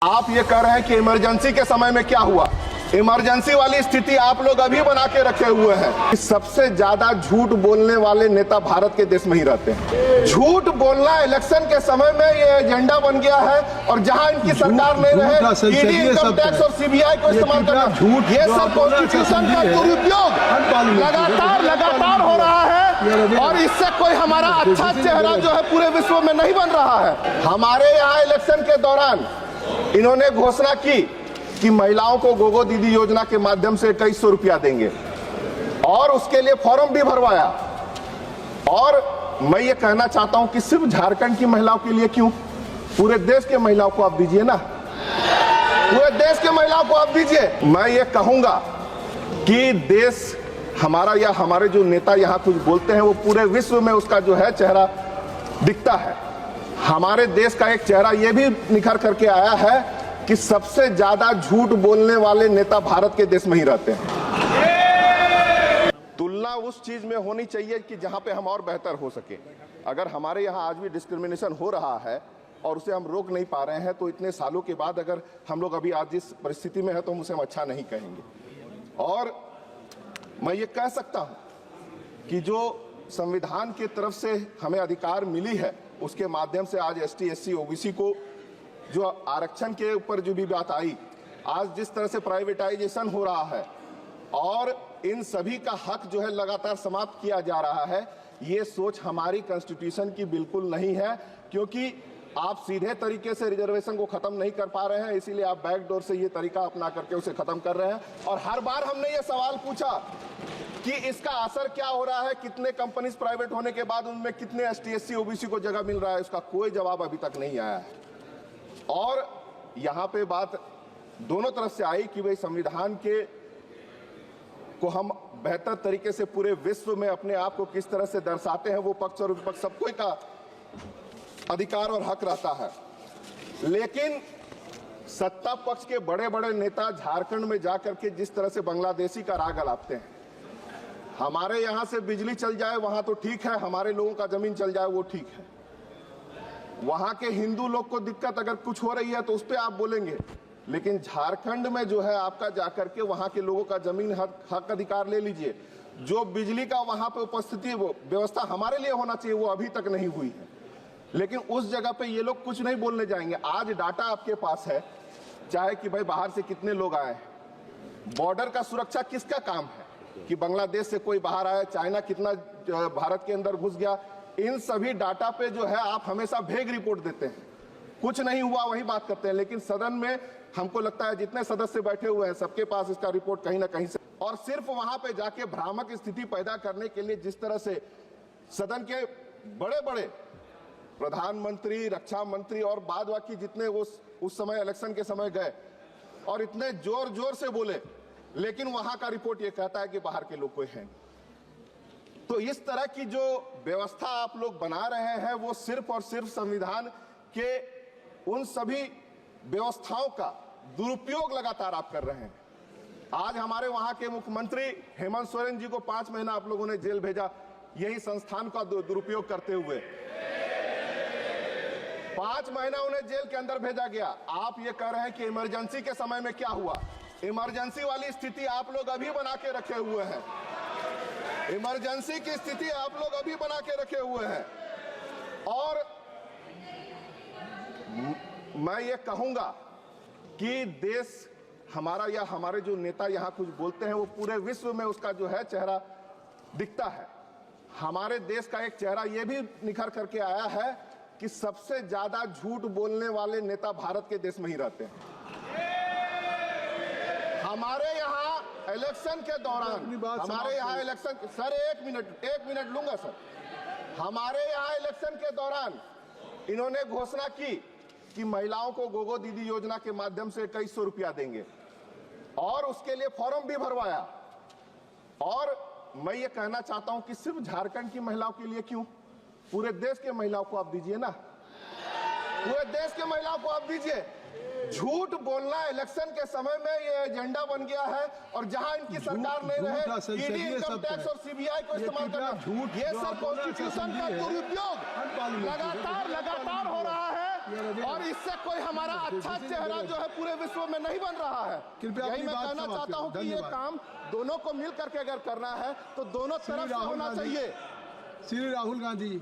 आप ये कह रहे हैं कि इमरजेंसी के समय में क्या हुआ। इमरजेंसी वाली स्थिति आप लोग अभी बना के रखे हुए हैं। सबसे ज्यादा झूठ बोलने वाले नेता भारत के देश में ही रहते हैं। झूठ बोलना इलेक्शन के समय में ये एजेंडा बन गया है और जहां इनकी सरकार नहीं रहे ईडी, इनकम टैक्स और सीबीआई को इस्तेमाल करना, ये सब कॉन्स्टिट्यूशन का दुरुपयोग लगातार हो रहा है और इससे कोई हमारा अच्छा चेहरा जो है पूरे विश्व में नहीं बन रहा है। हमारे यहाँ इलेक्शन के दौरान इन्होंने घोषणा की कि महिलाओं को गोगो दीदी योजना के माध्यम से 2100 रुपया देंगे और उसके लिए फॉर्म भी भरवाया। और मैं ये कहना चाहता हूं कि सिर्फ झारखंड की महिलाओं के लिए क्यों, पूरे देश के महिलाओं को आप दीजिए ना, पूरे देश के महिलाओं को आप दीजिए। मैं ये कहूंगा कि देश हमारा या हमारे जो नेता यहां कुछ बोलते हैं वो पूरे विश्व में उसका जो है चेहरा दिखता है। हमारे देश का एक चेहरा ये भी निखर करके आया है कि सबसे ज्यादा झूठ बोलने वाले नेता भारत के देश में ही रहते हैं। तुलना उस चीज में होनी चाहिए कि जहां पे हम और बेहतर हो सके। अगर हमारे यहां आज भी डिस्क्रिमिनेशन हो रहा है और उसे हम रोक नहीं पा रहे हैं तो इतने सालों के बाद अगर हम लोग अभी आज जिस परिस्थिति में है तो हम उसे अच्छा नहीं कहेंगे। और मैं ये कह सकता हूं कि जो संविधान की तरफ से हमें अधिकार मिली है उसके माध्यम से आज एसटी, एससी, ओबीसी को जो आरक्षण के ऊपर जो भी बात आई, आज जिस तरह से प्राइवेटाइजेशन हो रहा है और इन सभी का हक जो है लगातार समाप्त किया जा रहा है, ये सोच हमारी कॉन्स्टिट्यूशन की बिल्कुल नहीं है। क्योंकि आप सीधे तरीके से रिजर्वेशन को खत्म नहीं कर पा रहे हैं, इसीलिए आप बैकडोर से ये तरीका अपना करके उसे खत्म कर रहे हैं। और हर बार हमने ये सवाल पूछा कि इसका असर क्या हो रहा है, कितने कंपनीज प्राइवेट होने के बाद उनमें कितने एसटी, एससी, ओबीसी को जगह मिल रहा है, उसका कोई जवाब अभी तक नहीं आया है। और यहां पे बात दोनों तरफ से आई कि भाई संविधान के को हम बेहतर तरीके से पूरे विश्व में अपने आप को किस तरह से दर्शाते हैं, वो पक्ष और विपक्ष सबको का अधिकार और हक रहता है। लेकिन सत्ता पक्ष के बड़े बड़े नेता झारखंड में जाकर के जिस तरह से बांग्लादेशी का राग अलापते हैं, हमारे यहां से बिजली चल जाए वहां तो ठीक है, हमारे लोगों का जमीन चल जाए वो ठीक है, वहां के हिंदू लोग को दिक्कत अगर कुछ हो रही है तो उस पर आप बोलेंगे। लेकिन झारखंड में जो है आपका जाकर के वहां के लोगों का जमीन हक अधिकार ले लीजिए। जो बिजली का वहां पे उपस्थिति वो व्यवस्था हमारे लिए होना चाहिए वो अभी तक नहीं हुई है। लेकिन उस जगह पे ये लोग कुछ नहीं बोलने जाएंगे। आज डाटा आपके पास है, चाहे कि भाई बाहर से कितने लोग आए, बॉर्डर का सुरक्षा किसका काम है कि बांग्लादेश से कोई बाहर आया, चाइना कितना भारत के अंदर घुस गया, इन सभी डाटा पे जो है आप हमेशा भेग रिपोर्ट देते हैं, कुछ नहीं हुआ वही बात करते हैं। लेकिन सदन में हमको लगता है जितने सदस्य बैठे हुए हैं सबके पास इसका रिपोर्ट कहीं ना कहीं से, और सिर्फ वहां पे जाके भ्रामक स्थिति पैदा करने के लिए जिस तरह से सदन के बड़े बड़े प्रधानमंत्री, रक्षा मंत्री और बाद बाकी जितने उस समय इलेक्शन के समय गए और इतने जोर जोर से बोले, लेकिन वहां का रिपोर्ट ये कहता है कि बाहर के लोग कोई है। तो इस तरह की जो व्यवस्था आप लोग बना रहे हैं वो सिर्फ और सिर्फ संविधान के उन सभी व्यवस्थाओं का दुरुपयोग लगातार आप कर रहे हैं। आज हमारे वहां के मुख्यमंत्री हेमंत सोरेन जी को 5 महीना आप लोगों ने जेल भेजा, यही संस्थान का दुरुपयोग करते हुए 5 महीना उन्हें जेल के अंदर भेजा गया। आप ये कह रहे हैं कि इमरजेंसी के समय में क्या हुआ। इमरजेंसी वाली स्थिति आप लोग अभी बना के रखे हुए हैं। इमरजेंसी की स्थिति आप लोग अभी बना के रखे हुए हैं। और मैं ये कहूंगा कि देश हमारा या हमारे जो नेता यहां कुछ बोलते हैं वो पूरे विश्व में उसका जो है चेहरा दिखता है। हमारे देश का एक चेहरा ये भी निखर करके आया है कि सबसे ज्यादा झूठ बोलने वाले नेता भारत के देश में ही रहते हैं। हमारे यहाँ इलेक्शन के दौरान, हमारे यहाँ इलेक्शन, सर एक मिनट लूंगा सर। हमारे यहाँ इलेक्शन के दौरान इन्होंने घोषणा की कि महिलाओं को गोगो दीदी योजना के माध्यम से 2100 रुपया देंगे और उसके लिए फॉर्म भी भरवाया। और मैं ये कहना चाहता हूं कि सिर्फ झारखंड की महिलाओं के लिए क्यों, पूरे देश के महिलाओं को आप दीजिए ना, पूरे देश के महिलाओं को आप दीजिए। झूठ बोलना इलेक्शन के समय में ये एजेंडा बन गया है और जहां इनकी सरकार नहीं रहे ईडी, इनकम टैक्स और सीबीआई को इस्तेमाल करना, ये सब कॉन्स्टिट्यूशन का दुरुपयोग लगातार हो रहा है और इससे कोई हमारा अच्छा चेहरा जो है पूरे विश्व में नहीं बन रहा है। यही मैं कहना चाहता हूं कि ये काम दोनों को मिल करके अगर करना है तो दोनों तरफ से होना चाहिए। श्री राहुल गांधी